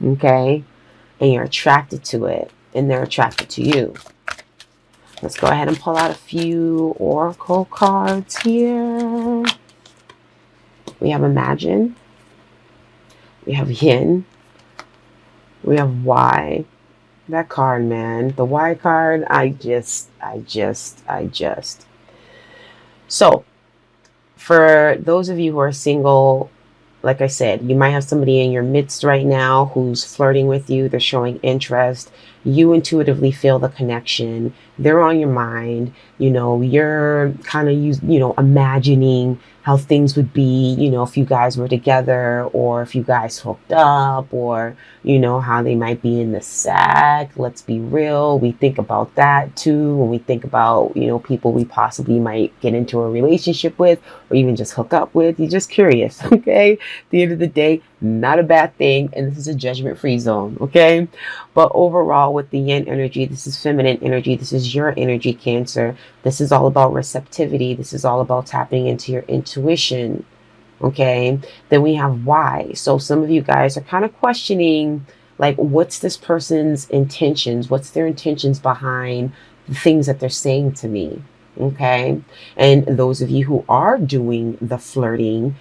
Okay? And you're attracted to it, and they're attracted to you. Let's go ahead and pull out a few oracle cards here. We have Imagine. We have Yin. We have Y. That card, man. The Y card, I just. So, for those of you who are single, like I said, you might have somebody in your midst right now who's flirting with you. They're showing interest. You intuitively feel the connection. They're on your mind. You're kind of, imagining how things would be, if you guys were together, or if you guys hooked up, or, how they might be in the sack. Let's be real. We think about that too when we think about, people we possibly might get into a relationship with, or even just hook up with. You're just curious, okay? At the end of the day, not a bad thing, and this is a judgment-free zone, okay? But overall, with the Yin energy, this is feminine energy. This is your energy, Cancer. This is all about receptivity. This is all about tapping into your intuition, okay? Then we have Y. So some of you guys are kind of questioning, like, what's this person's intentions? What's their intentions behind the things that they're saying to me, okay? And those of you who are doing the flirting,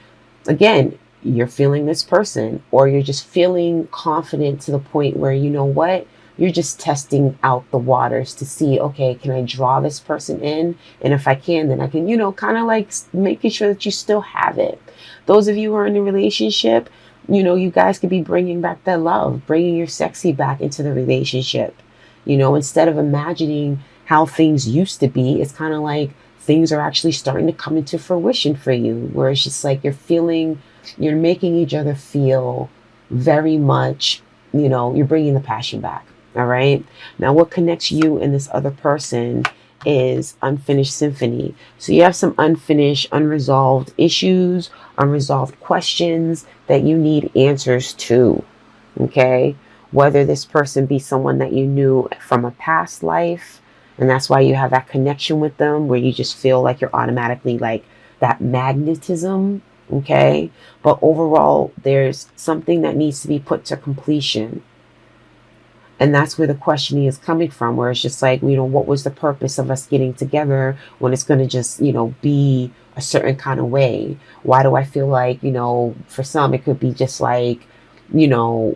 again, you're feeling this person, or you're just feeling confident to the point where, you know what, you're just testing out the waters to see, okay, can I draw this person in? And if I can, then I can, kind of like making sure that you still have it. Those of you who are in a relationship, you guys could be bringing back that love, bringing your sexy back into the relationship. Instead of imagining how things used to be, it's kind of like things are actually starting to come into fruition for you, where it's just like you're making each other feel very much, you're bringing the passion back. All right. Now, what connects you and this other person is unfinished symphony. So you have some unfinished, unresolved issues, unresolved questions that you need answers to. Okay. Whether this person be someone that you knew from a past life, and that's why you have that connection with them, where you just feel like you're automatically like that magnetism. Okay. But overall, there's something that needs to be put to completion. And that's where the questioning is coming from, where it's just like, what was the purpose of us getting together when it's going to just, be a certain kind of way? Why do I feel like, for some, it could be just like, you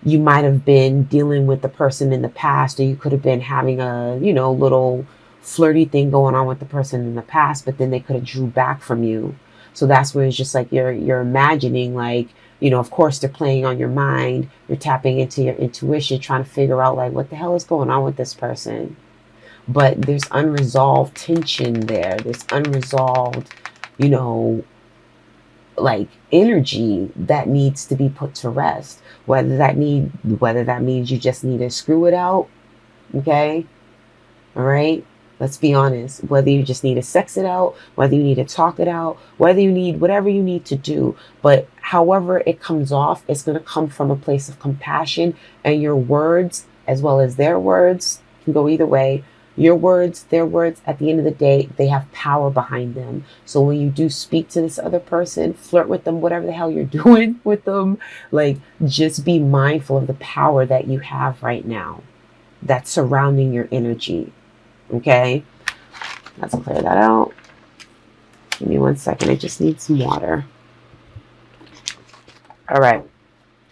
might have been dealing with the person in the past, or you could have been having a, little flirty thing going on with the person in the past, but then they could have drew back from you. So that's where it's just like you're imagining, like, of course they're playing on your mind. You're tapping into your intuition, trying to figure out like what the hell is going on with this person. But there's unresolved tension there. There's unresolved, like energy that needs to be put to rest. Whether that means you just need to screw it out, okay? All right. Let's be honest. Whether you just need to sex it out, whether you need to talk it out, whether you need whatever you need to do. But however it comes off, it's going to come from a place of compassion, and your words, as well as their words, can go either way. Your words, their words, at the end of the day, they have power behind them. So when you do speak to this other person, flirt with them, whatever the hell you're doing with them, like, just be mindful of the power that you have right now that's surrounding your energy. Okay, let's clear that out. Give me 1 second. I just need some water. All right,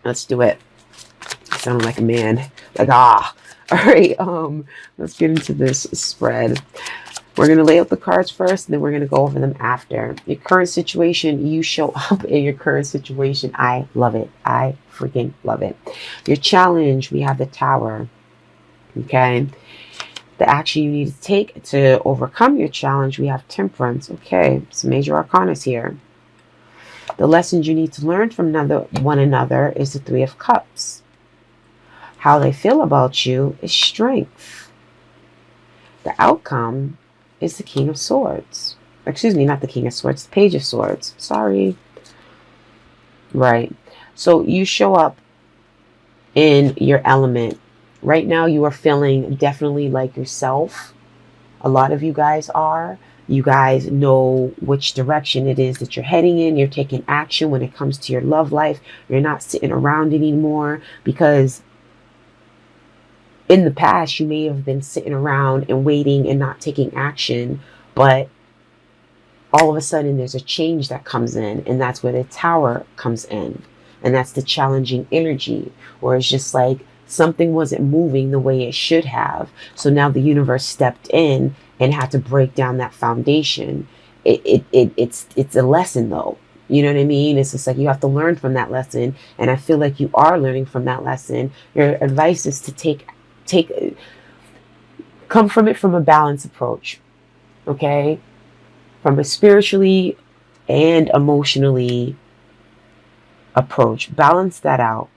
let's do it. I sound like a man. Like, ah. All right, let's get into this spread. We're going to lay out the cards first, and then we're going to go over them after. Your current situation, you show up in your current situation. I love it. I freaking love it. Your challenge, we have the Tower. Okay. The action you need to take to overcome your challenge, we have Temperance. Okay, some major arcanas here. The lessons you need to learn from one another is the Three of Cups. How they feel about you is Strength. The outcome is the King of Swords. Excuse me, not the King of Swords, the Page of Swords. Sorry. Right. So you show up in your element. Right now, you are feeling definitely like yourself. A lot of you guys are. You guys know which direction it is that you're heading in. You're taking action when it comes to your love life. You're not sitting around anymore, because in the past you may have been sitting around and waiting and not taking action, but all of a sudden there's a change that comes in, and that's where the Tower comes in. And that's the challenging energy, where it's just like something wasn't moving the way it should have. So now the universe stepped in and had to break down that foundation. It's a lesson though. You know what I mean? It's just like you have to learn from that lesson. And I feel like you are learning from that lesson. Your advice is to take come from it from a balanced approach. Okay? From a spiritually and emotionally approach. Balance that out.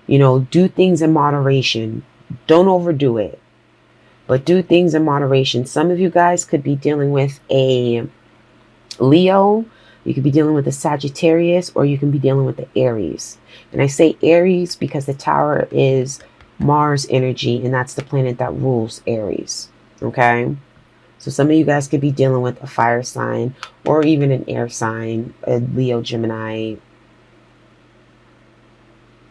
You know, do things in moderation. Don't overdo it, but do things in moderation. Some of you guys could be dealing with a Leo, you could be dealing with a Sagittarius, or you can be dealing with the Aries. And I say Aries because the Tower is Mars energy, and that's the planet that rules Aries. Okay? So some of you guys could be dealing with a fire sign, or even an air sign, a Leo, Gemini,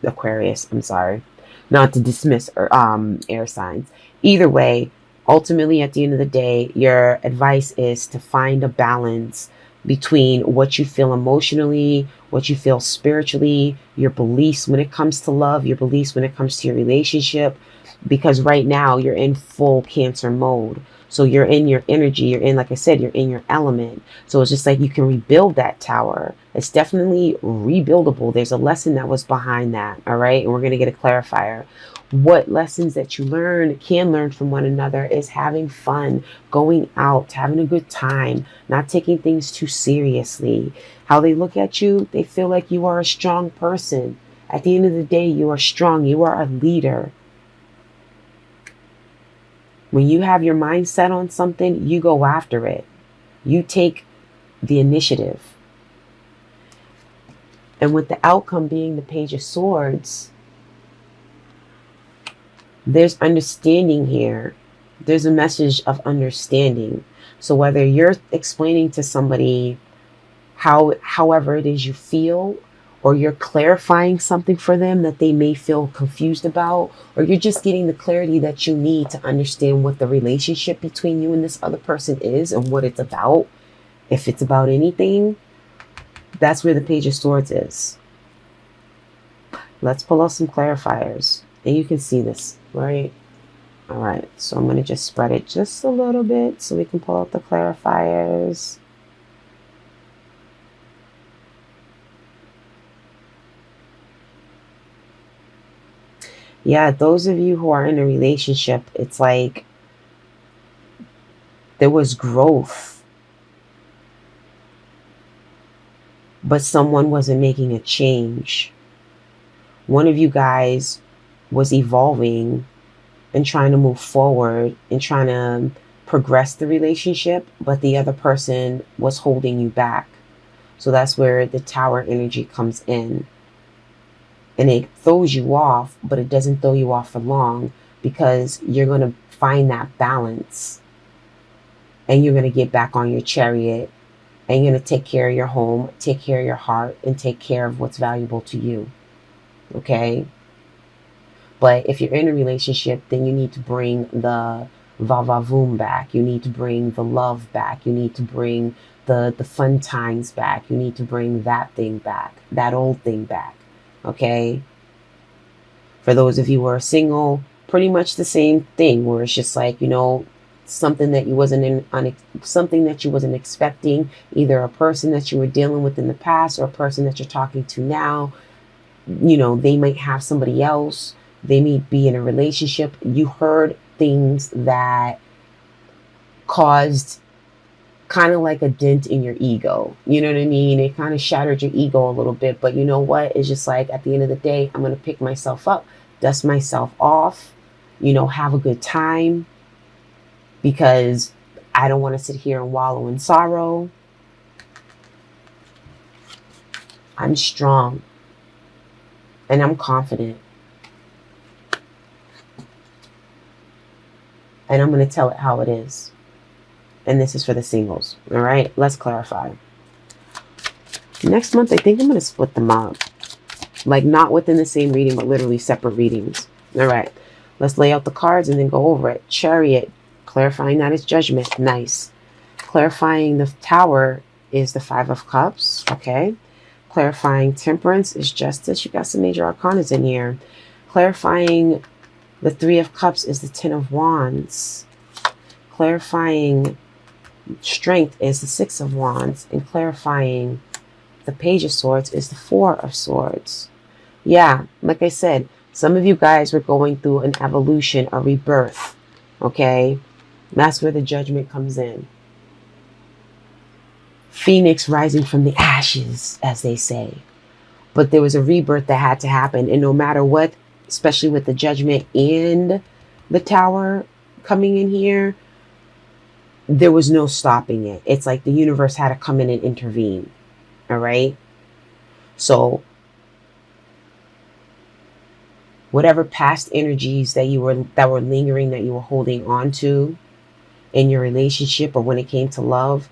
Aquarius. I'm sorry, not to dismiss air signs. Either way, ultimately at the end of the day, your advice is to find a balance between what you feel emotionally, what you feel spiritually, your beliefs when it comes to love, your beliefs when it comes to your relationship, because right now you're in full Cancer mode. So you're in your energy, you're in, like I said, you're in your element. So it's just like you can rebuild that tower. It's definitely rebuildable. There's a lesson that was behind that. All right. And we're going to get a clarifier. What lessons that you can learn from one another is having fun, going out, having a good time, not taking things too seriously. How they look at you, they feel like you are a strong person. At the end of the day, you are strong. You are a leader. When you have your mind set on something, you go after it. You take the initiative. And with the outcome being the Page of Swords, there's understanding here. There's a message of understanding. So whether you're explaining to somebody however it is you feel, or you're clarifying something for them that they may feel confused about, or you're just getting the clarity that you need to understand what the relationship between you and this other person is and what it's about, if it's about anything, that's where the Page of Swords is. Let's pull out some clarifiers. And you can see this, right? All right, so I'm going to just spread it just a little bit so we can pull out the clarifiers. Yeah, those of you who are in a relationship, it's like there was growth, but someone wasn't making a change. One of you guys was evolving and trying to move forward and trying to progress the relationship, but the other person was holding you back. So that's where the Tower energy comes in. And it throws you off, but it doesn't throw you off for long, because you're going to find that balance, and you're going to get back on your chariot, and you're going to take care of your home, take care of your heart, and take care of what's valuable to you. Okay? But if you're in a relationship, then you need to bring the va-va-voom back. You need to bring the love back. You need to bring the fun times back. You need to bring that thing back, that old thing back. Okay? For those of you who are single, pretty much the same thing, where it's just like, you know, something that you wasn't expecting, either a person that you were dealing with in the past or a person that you're talking to now. You know, they might have somebody else. They may be in a relationship. You heard things that caused kind of like a dent in your ego. You know what I mean? It kind of shattered your ego a little bit. But you know what? It's just like, at the end of the day, I'm going to pick myself up, dust myself off, you know, have a good time, because I don't want to sit here and wallow in sorrow. I'm strong and I'm confident. And I'm going to tell it how it is. And this is for the singles. All right, let's clarify. Next month, I think I'm going to split them up. Like not within the same reading, but literally separate readings. All right, let's lay out the cards and then go over it. Chariot, clarifying that is judgment. Nice. Clarifying the Tower is the Five of Cups. Okay. Clarifying Temperance is Justice. You got some major arcanas in here. Clarifying the Three of Cups is the Ten of Wands. Clarifying Strength is the Six of Wands. And clarifying the Page of Swords is the Four of Swords. Yeah, like I said, some of you guys were going through an evolution, a rebirth. Okay? That's where the Judgment comes in. Phoenix rising from the ashes, as they say. But there was a rebirth that had to happen. And no matter what, especially with the Judgment and the Tower coming in here, there was no stopping it. It's like the universe had to come in and intervene. All right? So whatever past energies that were lingering, that you were holding on to in your relationship or when it came to love,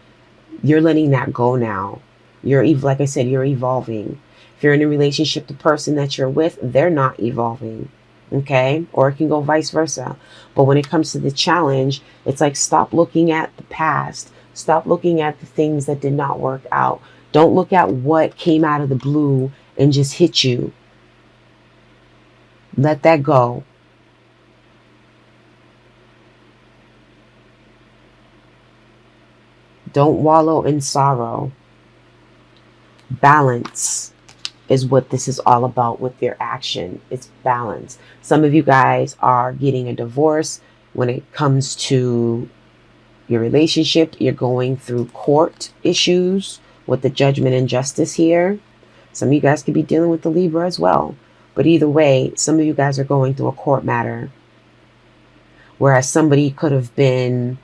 you're letting that go now. Like I said, you're evolving. If you're in a relationship, the person that you're with, they're not evolving. Okay? Or it can go vice versa. But when it comes to the challenge, it's like stop looking at the past. Stop looking at the things that did not work out. Don't look at what came out of the blue and just hit you. Let that go. Don't wallow in sorrow. Balance is what this is all about with your action. It's balance. Some of you guys are getting a divorce. When it comes to your relationship, you're going through court issues with the Judgment and Justice here. Some of you guys could be dealing with the Libra as well. But either way, some of you guys are going through a court matter. Whereas somebody could have been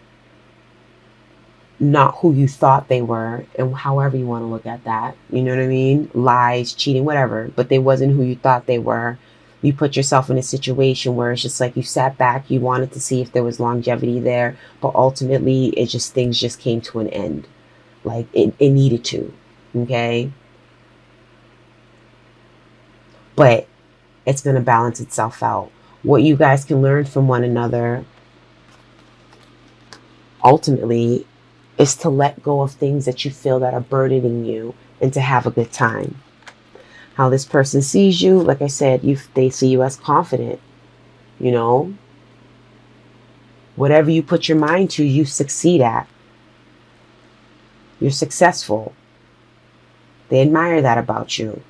not who you thought they were, and however you want to look at that, you know what I mean? Lies, cheating, whatever, but they wasn't who you thought they were. You put yourself in a situation where it's just like you sat back, you wanted to see if there was longevity there, but ultimately things just came to an end. Like it needed to, okay? But it's going to balance itself out. What you guys can learn from one another ultimately is to let go of things that you feel that are burdening you and to have a good time. How this person sees you, like I said, they see you as confident, you know. Whatever you put your mind to, you succeed at. You're successful. They admire that about you.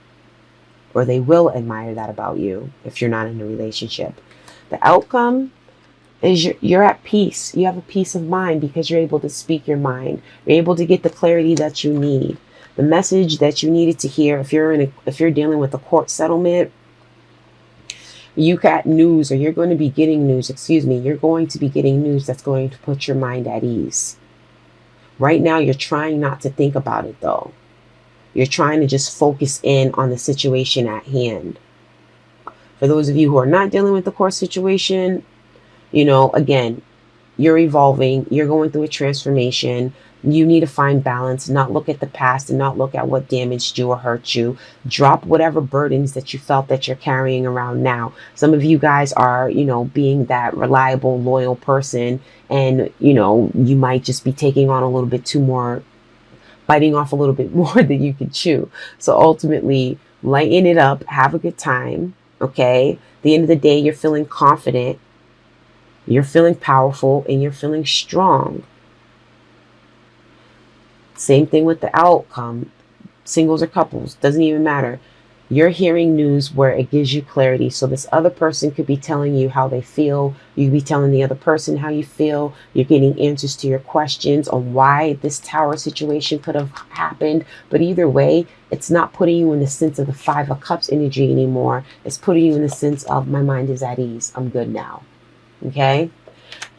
Or they will admire that about you if you're not in a relationship. The outcome is you're at peace. You have a peace of mind because you're able to speak your mind. You're able to get the clarity that you need. The message that you needed to hear. If you're dealing with a court settlement, you got news, or you're going to be getting news, you're going to be getting news that's going to put your mind at ease. Right now, you're trying not to think about it though. You're trying to just focus in on the situation at hand. For those of you who are not dealing with the court situation, you know, again, you're evolving, you're going through a transformation. You need to find balance, not look at the past and not look at what damaged you or hurt you. Drop whatever burdens that you felt that you're carrying around now. Some of you guys are, you know, being that reliable, loyal person, and, you know, you might just be taking on a little bit too more, biting off a little bit more than you can chew. So ultimately, lighten it up, have a good time, okay? At the end of the day, you're feeling confident, you're feeling powerful, and you're feeling strong. Same thing with the outcome. Singles or couples, doesn't even matter. You're hearing news where it gives you clarity. So this other person could be telling you how they feel. You could be telling the other person how you feel. You're getting answers to your questions on why this tower situation could have happened. But either way, it's not putting you in the sense of the Five of Cups energy anymore. It's putting you in the sense of my mind is at ease. I'm good now. Okay?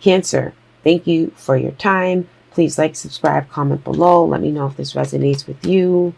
Cancer, thank you for your time. Please like, subscribe, comment below. Let me know if this resonates with you.